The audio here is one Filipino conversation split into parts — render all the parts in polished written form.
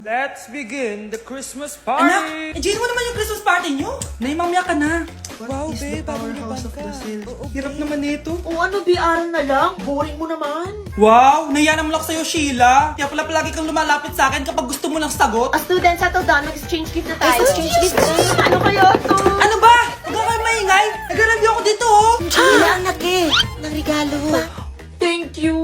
Let's begin the Christmas Anak, party! enjoy mo naman yung Christmas party nyo. Naimamya ka na. Wow, What is babe, the powerhouse of Brazil? Hirap naman nito. O ano, BR na lang? Boring mo naman. Wow, nahiya naman ako sa'yo, Sheila. Kaya pala palagi kang lumalapit sa akin kapag gusto mo ng sagot. Student, settle down. Mag-exchange gift na tayo. Exchange gift? Ano kayo to? Ano ba? Huwag ka kayo maingay. Nag-review ako dito, oh. Sheila, anak eh. Ng regalo. Thank you.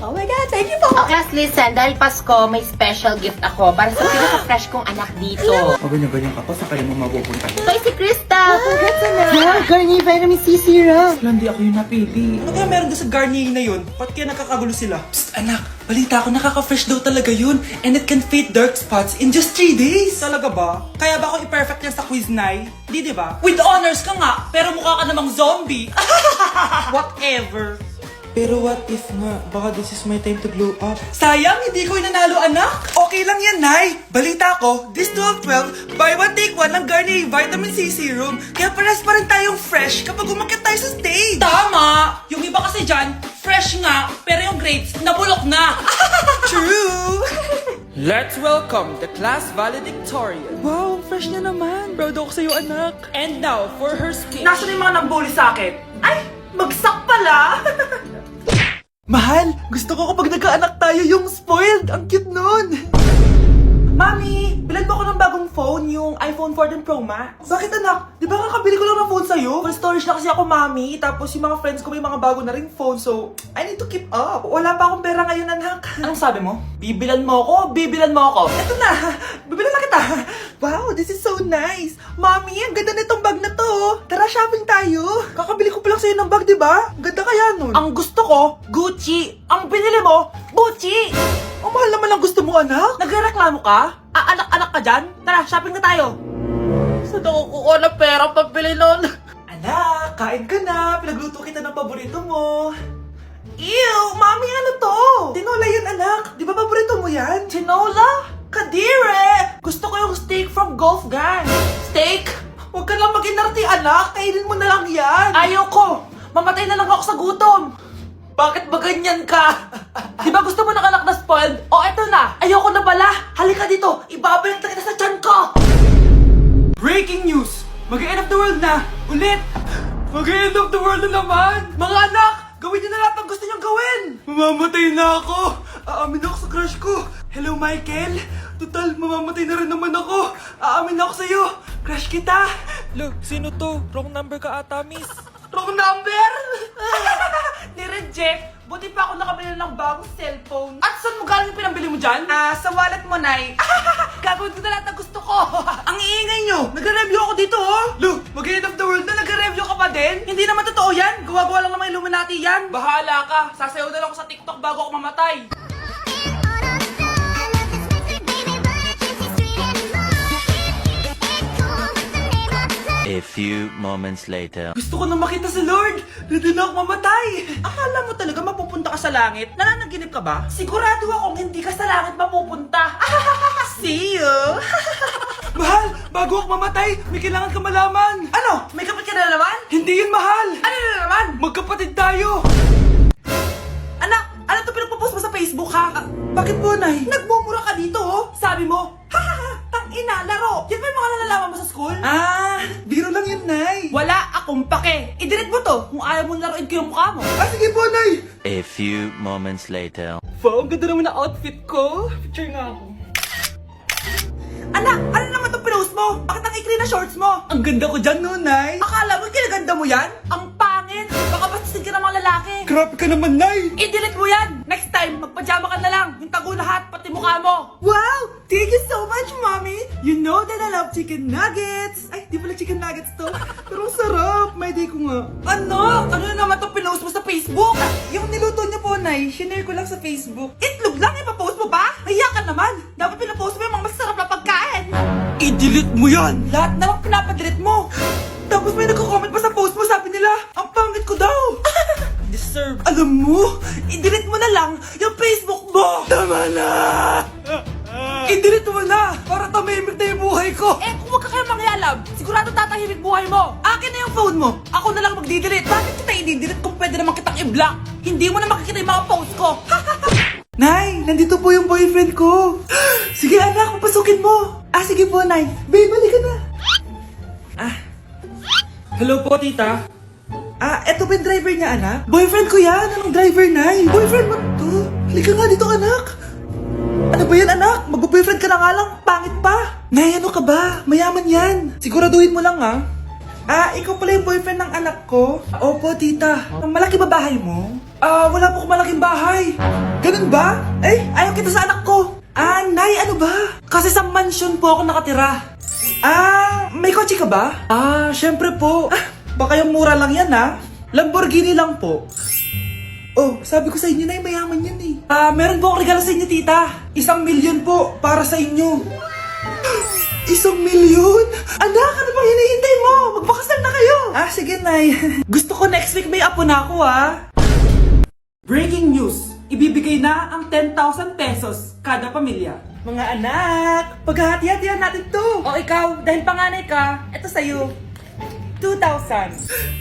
Oh my God, thank you po. Okay, class, listen. Dahil Pasko, may special gift ako para sa pinaka-fresh kong anak dito. O ganyan-ganyan ka pa, sa kayo mo mapupunta. Ito ay si Krista. Congrats, anak. Yeah, Garnier Vitamin C Serum. Wala, hindi ako yung napili. Ano kaya meron doon sa Garnier na yun? Ba't kaya nakakagulo sila? Psst, anak. Balita ko, nakaka-fresh daw talaga yun. And it can fade dark spots in just 3 days. Talaga ba? Kaya ba ako i-perfect yan sa quiz, Nay? Di ba? With honors ka nga, pero mukha ka namang zombie. Whatever. Pero what if nga, baka this is my time to glow up? Sayang, hindi ko inanalo, anak. Okay lang yan, Nay. Balita ko, this 12-12, buy one take one ng Garnier Vitamin C Serum. Kaya pares pa rin tayong fresh kapag umakyat tayo sa stage. Tama! Yung iba kasi dyan, fresh nga, pero yung grades, nabulok na. True! Let's welcome the class valedictorian. Wow, fresh na naman. Proud ako sa'yo, anak. And now, for her speech. Nasaan yung mga nambuli sa akin? Ay, bagsak pala! Mahal, gusto ko kapag nagkaanak tayo yung spoiled. Ang cute nun. Mami, bilan mo ako ng bagong phone, yung iPhone 14 Pro Max. Bakit anak? Di ba kakabili ko lang ng phone sa'yo? Full storage na kasi ako, Mami. Tapos yung mga friends ko may mga bago na ring phone, so I need to keep up. Wala pa akong pera ngayon, anak. Anong sabi mo? Bibilan mo ako? Bibilan mo ako? Eto na, bibilan na kita. Wow, this is so nice. Mami, ang ganda nitong bag na to. Tara, shopping tayo. Kakabili ko pa lang sa'yo ng bag, di ba? Ang ganda kaya nun. Ang gusto ko, Gucci. Ang binili mo, Gucci. Ang mahal naman ang gusto mo, anak. Nagrereklamo ka? Anak-anak ka dyan? Tara, shopping na tayo. Saan ako kukuha ng pera pambili nun? Anak, kain ka na. Pinagluto kita ng paborito mo. Ew, Mami, ano to? Tinola yun, anak. Di ba paborito mo yan? Tinola? Kadire! Gusto ko yung steak from Golf Gang. Steak? Huwag ka lang mag-inarti, anak. Kainin mo na lang yan. Ayoko. Mamatay na lang ako sa gutom. Bakit ba ganyan ka? Di ba gusto mo ng anak na spoiled? O eto na, ayoko na pala. Halika dito, ibabalint kita sa tiyan ko. Breaking news! Mag-end of the world na! Ulit! Mag-end of the world na naman! Mga anak, gawin niyo na lahat ng gusto niyong gawin! Mamamatay na ako! Aamin ako sa crush ko! Hello, Michael! Total, mamamatay na rin naman ako! Aamin ako sa'yo! Crush kita! Look, sino to? Wrong number ka ata, miss. Wrong number! Ni-reject. Buti pa ako nakabili ng bagong cellphone. At saan mo galing yung pinambili mo dyan? Sa wallet mo, Nay. Gagawin ko na lahat ng gusto ko. Ang iingay nyo. Nag-review ako dito, oh. Lu, mag-end of the world na nag-review ka pa din? Hindi naman totoo yan. Gawa-gawa lang naman Illuminati yan. Bahala ka. Sasayaw na lang ako sa TikTok bago ako mamatay. A few moments later. Gusto ko na makita si Lord! Ready na ako mamatay! Akala mo talaga mapupunta ka sa langit? Nananaginip ka ba? Sigurado akong hindi ka sa langit mapupunta! See you! Mahal! Bago ako mamatay, may kailangan ka malaman! Ano? May kapit ka na naman? Hindi yun, mahal! Ano na naman? Magkapatid tayo! Anak! Ano to pinagpo-post mo sa Facebook, ha? Bakit po, Nay? Nagmumura ka dito, oh! Sabi mo, ina, laro! Yan ba yung mga nalalaman mo sa school? Biro lang yun, Nay. Wala akong pake. I-delete mo to kung ayaw mo laruin ko yung mukha mo. Sige po, Nay. A few moments later. Wow, ang ganda naman na outfit ko. Picture nga ako. Anak, ano naman itong pinost mo? Bakit ang ikli na shorts mo? Ang ganda ko dyan, no, Nay. Akala mo kinaganda mo yan? Ang pangit. Baka bastasin ka ng mga lalaki. Grabe ka naman, Nay! I-delete mo yan! Next time, magpajama ka na lang! Yung tago lahat, pati mukha mo! Wow! Thank you so much, Mommy! You know that I love chicken nuggets! Ay, di pala chicken nuggets to. Pero sarap! May day ko nga. Ano? Ano na naman itong pinost mo sa Facebook? Yung niluto niyo po, Nay, shinare ko lang sa Facebook. Itlog lang, ipapost mo ba? Hiya ka naman! Dapat pinapost mo yung mga masarap na pagkain! I-delete mo yan! Lahat na lang pinapadelete mo! Tapos may nagko-comment pa sa post mo, sabi nila, ang pangit ko daw! Deserve. Alam mo, i-delete mo na lang yung Facebook mo! Tama na! I-delete mo na! Para tamimik na yung buhay ko! Eh, kung wag ka kaya mangyalab, sigurado tatahimik buhay mo! Akin na yung phone mo! Ako na lang magdi-delete! Bakit kita i-delete kung pwede naman kitang i-block? Hindi mo na makikita yung mga post ko! Nay, nandito po yung boyfriend ko. Sige anak, papasukin mo. Sige po, Nay. Babe, balik ka na. Hello po, tita. Eto ba yung driver niya, anak? Boyfriend ko yan. Anong driver, Nay? Boyfriend mo to? Halika nga dito, anak. Ano ba yan, anak? Mag-boyfriend ka na nga lang. Pangit pa. Nay, ano ka ba? Mayaman yan. Siguraduhin mo lang, ha? Ikaw pala yung boyfriend ng anak ko? Opo, tita. Malaki ba bahay mo? Wala po akong malaking bahay. Ganun ba? Ayaw kita sa anak ko. Nay, ano ba? Kasi sa mansion po ako nakatira. May kotse ka ba? Syempre po. Baka yung mura lang yan, ha? Lamborghini lang po. Oh, sabi ko sa inyo na mayaman yan eh. Meron po akong regalo sa inyo, tita. 1,000,000 po para sa inyo. 1,000,000? Anak, ano bang hinihintay mo? Magpakasal na kayo. Sige, Nay. Gusto ko next week may apo na ako, ha? Breaking news! Ibibigay na ang 10,000 pesos kada pamilya. Mga anak, paghahati-hatihan natin to. O ikaw, dahil panganay ka, eto sa'yo. 2,000.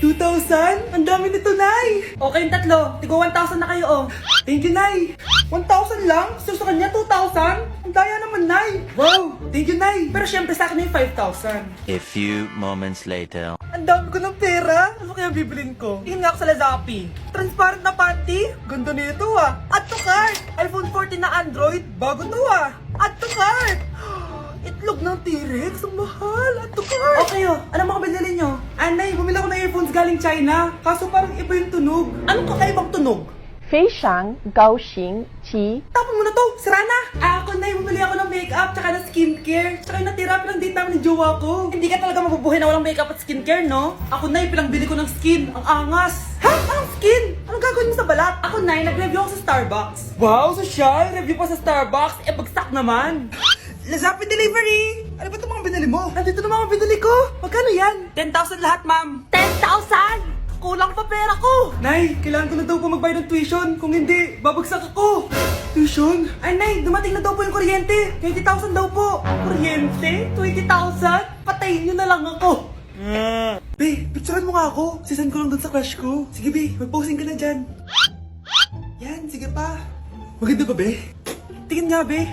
2,000? Ang dami nito, Nay. O kayong tatlo, tigo 1,000 na kayo, Thank you, Nay. 1,000 lang? So sa kanya, 2,000? Ang daya naman, Nay. Wow, thank you, Nay. Pero syempre sa akin yung 5,000. A few moments later. Ang dami ko ng pera. Ano kaya bibilin ko? Tingin nga ako sa Lazappi. Transparent na panty? Ganda nito Add to cart! iPhone 14 na Android? Bago to Add to cart! Itlog ng T-Rex? Ang mahal! Add to cart! O kayo, ano mga binili nyo? Anay, bumili ako ng earphones galing China. Kaso parang iba yung tunog. Anong kakaibang tunog? 非常高兴其 Tapon mo na to! Sira na! Ako na, bumili ako ng makeup tsaka ng skincare. Tsaka yung natira pinang date namin ng jowa ko. Hindi ka talaga mabubuhay na walang makeup at skincare, no? Ako na, pinangbili ko ng skin. Ang angas! Ha? Anong skin? Anong gagawin mo sa balat? Ako na, nag-review ako sa Starbucks. Wow, social! Review pa sa Starbucks. Bagsak naman! Lazapin delivery! Ano ba itong mga binili mo? Nandito na mga binili ko! Magkano yan? 10,000 lahat, ma'am. 10,000! Kulang pa pera ko! Nay, kailangan ko na daw po magbayad ng tuition. Kung hindi, babagsak ako. Tuition? Ay, Nay, dumating na daw po yung kuryente. 20,000 daw po. Kuryente? 20,000? Patayin niyo na lang ako. Be, picturean mo nga ako. Sisend ko lang dun sa crush ko. Sige, Be, mag-posing ka na dyan. Yan, sige pa. Maganda ba, Be? Tingin nga, Be.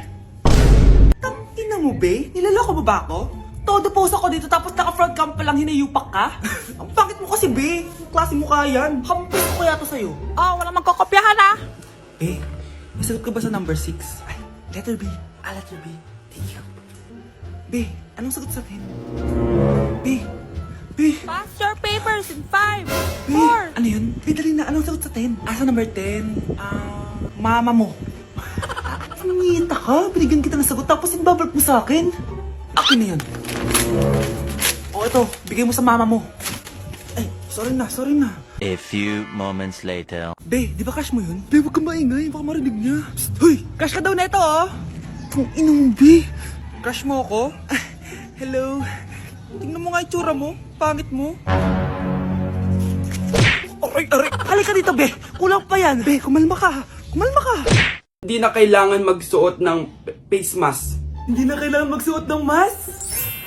Tangina mo, Be? Nilaloko mo ba ako? Todo post ako dito tapos naka-front cam pa lang hinayupak ka? Ang pangit mo kasi, Be. Ang klase mo kaya yan. Hampis ko kaya to sa'yo. Wala magkokopyahan, ah. Be, nasagot ka ba sa number 6? Ay, letter B. Letter B. Thank you. Be, anong sagot sa 10? Be, Pass your papers in 5, Be, ano yun? Be, dali na. Anong sagot sa 10? Sa number 10? Mama mo. Nangihita ka? Binigyan kita ng sagot tapos inbabalik mo sa akin? Akin na yun. Ito. Bigay mo sa mama mo. Ay, sorry na. A few moments later. Be, di ba crush mo yun? Be, huwag kang maingay. Baka marinig niya. Psst, hoy! Crush ka daw na ito, Kung inong, Be. Crush mo ako? Hello. Tingnan mo nga itsura mo. Pangit mo. Aray! Halika dito, Be. Kulang pa yan. Be, kumalma ka. Hindi na kailangan magsuot ng face mask. Hindi na kailangan magsuot ng mask?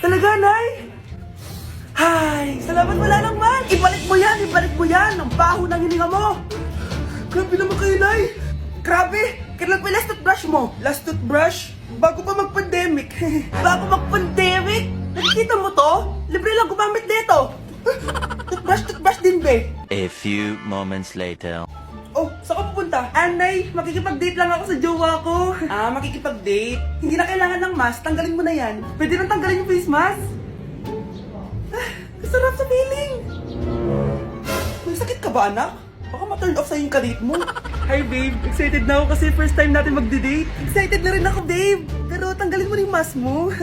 Talaga, Nay? Hay, salamat wala lang man. Ibalik mo yan. Ang baho ng hininga mo. Grabe naman kayo, Nay. Grabe. Kailan pa last toothbrush mo? Last toothbrush? Bago pa mag-pandemic. Bago mag-pandemic? Nakikita mo to? Libre lang gumamit dito. Toothbrush din, Be. A few moments later. Oh, saan ka pupunta? Anay, makikipag-date lang ako sa jowa ko. Makikipag-date? Hindi na kailangan ng mask, tanggalin mo na yan. Pwede nang tanggalin yung face mask? Sarap sa feeling. May sakit ka ba, anak? Baka ma-turn off sa'yo yung kadate mo. Hi, babe. Excited na ako kasi first time natin magde-date. Excited na rin ako, babe. Pero tanggalin mo rin yung mask mo.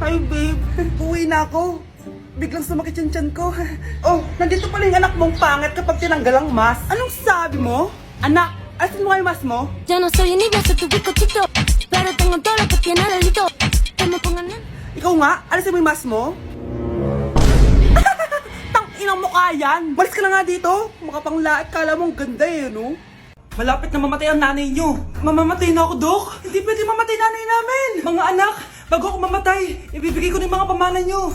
Hi, babe. Uwi na ako. Biglang sumakit yung tiyan ko. Oh, nandito pala yung anak mong pangit kapag tinanggal ang mask. Anong sabi mo? Anak, asin mo nga yung mask mo? Yo no soy envidia, soy tu bizcochito, pero tengo todo lo que tiene delito. Que me pongan en... Ikaw nga, alisin mo yung mask mo? Tang-inang mukha yan! Malis ka na nga dito! Makapanglaat, kala mong ganda no? Malapit na mamatay ang nanay nyo! Mamamatay na ako, Dok! Hindi pwede mamatay nanay namin! Mga anak, bago ako mamatay, ibibigay ko na yung mga pamana nyo!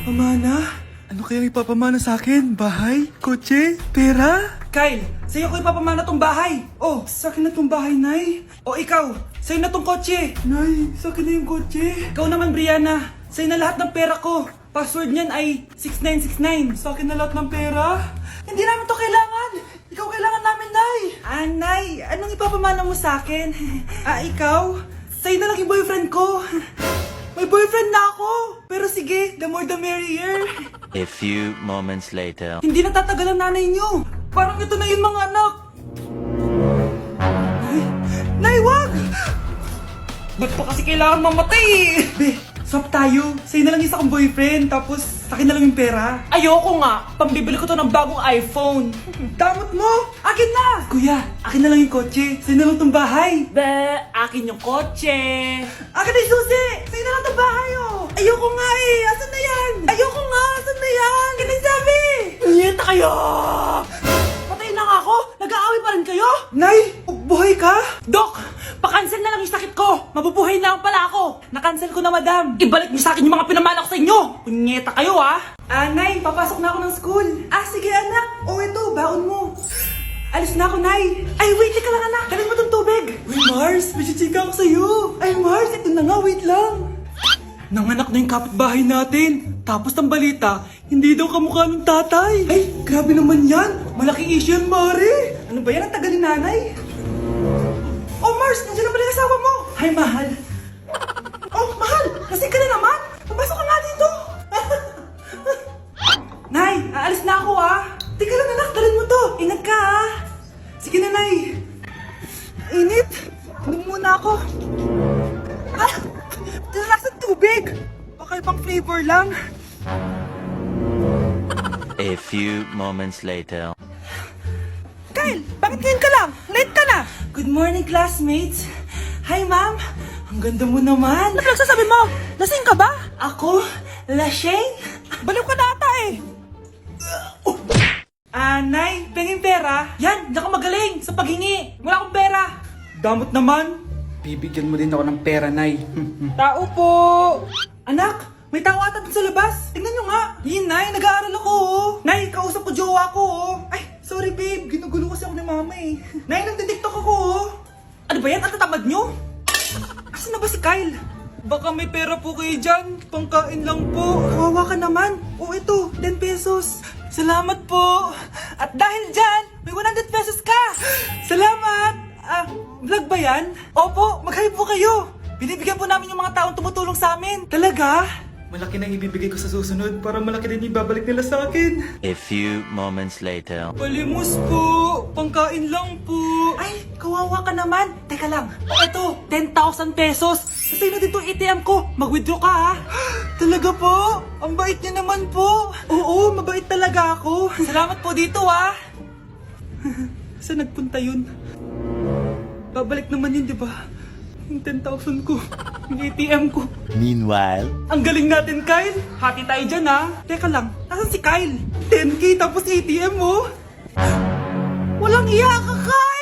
Pamana? Ano kayang ipapamana sa akin? Bahay? Kotse? Pera? Kyle, sa'yo ko ipapamana tong bahay. Oh, sa akin na tong bahay, Nay. O ikaw, sa'yo na tong kotse. Nay, sa akin na yung kotse. Ikaw naman, Brianna, sa'yo na lahat ng pera ko. Password niyan ay 6969. Sa akin na lahat ng pera? Hindi namin to kailangan. Ikaw kailangan namin, Nay. Nay, anong ipapamana mo sa akin? Ikaw? Sa'yo na lang yung boyfriend ko. May boyfriend na ako. Pero sige, the more the merrier. A few moments later. Hindi na tatagal ang nanay niyo. Parang ito na yung mga anak. Nay, wag! Ba't pa kasi kailangan mamatay eh? Be, swap tayo. Sa'yo na lang isa kong boyfriend, tapos sa akin na lang yung pera. Ayoko nga. Pambibili ko to ng bagong iPhone. Damot mo! Akin na! Kuya, akin na lang yung kotse. Sa'yo na lang tong bahay. Be, akin yung kotse. Akin na yung susi! Sa'yo na lang tong bahay, oh! Ayoko nga eh! Asan na yan? Ayoko nga! Asan na yan? Ganun sabi! Niyeta kayo! Patay na nga ako! Nag-aaway pa rin kayo? Nay! Buhay ka? Dok! Pakancel na lang yung sakit ko! Mabubuhay na lang pala ako! Nakancel ko na, madam! Ibalik niyo sa akin yung mga pinamana ko sa inyo! Punyeta kayo, ah! Nay, papasok na ako ng school! Sige, anak! Ito, baon mo! Alis na ako, Nay! Ay, wait! Teka lang, anak! Dalhin mo tong tubig! Uy, Mars! May chichika ako sa'yo! Ay, Mars! Ito na nga, wait lang! Nanganak na yung kapitbahay natin! Tapos ng balita, hindi daw kamukha ng tatay! Ay, grabe naman yan! Malaking issue yan, Mari! Ano ba yan? Ang tagal ni nanay? Oh, Mars! Nandiyan na pala yung asawa mo! Hi, mahal! Oh, mahal! Lasing ka na naman! Pumasok ka nga dito! Nay, aalis na ako, ah! Teka lang, anak! Dalhin mo to! Ingat ka, ah! Sige na, Nay! Init! Inom muna ako! Ah! Talakas ng tubig! Baka ibang flavor lang! A few moments later. Kyle, bakit ngayon ka lang? Late ka na! Good morning, classmates! Hi, ma'am! Ang ganda mo naman! Ano pinagsasabi mo? Lasing ka ba? Ako? Lasing? Baliw ka na ata eh! Nay, penging pera? Yan, di ako magaling sa paghingi! Wala akong pera! Damot naman! Bibigyan mo din ako ng pera, Nay. Tao po! Anak! May tao ata dun sa labas! Tingnan nyo nga! Yun, Nay, nag-aaral ako, oh! Nay, kausap ko jowa ko, oh! Ay, sorry, babe. Ginugulo kasi ako ni mama, eh. Nay, nagtitiktok ako, oh! Ano ba yan? Ang tatamad nyo? Asan na ba si Kyle? Baka may pera po kayo dyan. Pangkain lang po. Kawawa ka naman. Oh, ito. 10 pesos. Salamat po. At dahil dyan, may 100 pesos ka. Salamat. Vlog ba yan? Opo, mag-hi po kayo. Binibigyan po namin yung mga taong tumutulong sa amin. Talaga? Malaki na ibibigay ko sa susunod para malaki din ibabalik nila sa akin. A few moments later. Palimos po! Pangkain lang po! Ay, kawawa ka naman! Teka lang, eto, 10,000 pesos! Sa'yo na din itong ATM ko! Mag-withdraw ka, ha? Talaga po? Ang bait niya naman po! Oo, mabait talaga ako! Salamat po dito, ha? Saan nagpunta yun? Babalik naman yun, di ba? Yung 10,000 ko, yung ATM ko. Meanwhile. Ang galing natin, Kyle! Hati tayo dyan, ha? Teka lang, nasan si Kyle? 10K tapos ATM mo? Walang iya ka, Kyle!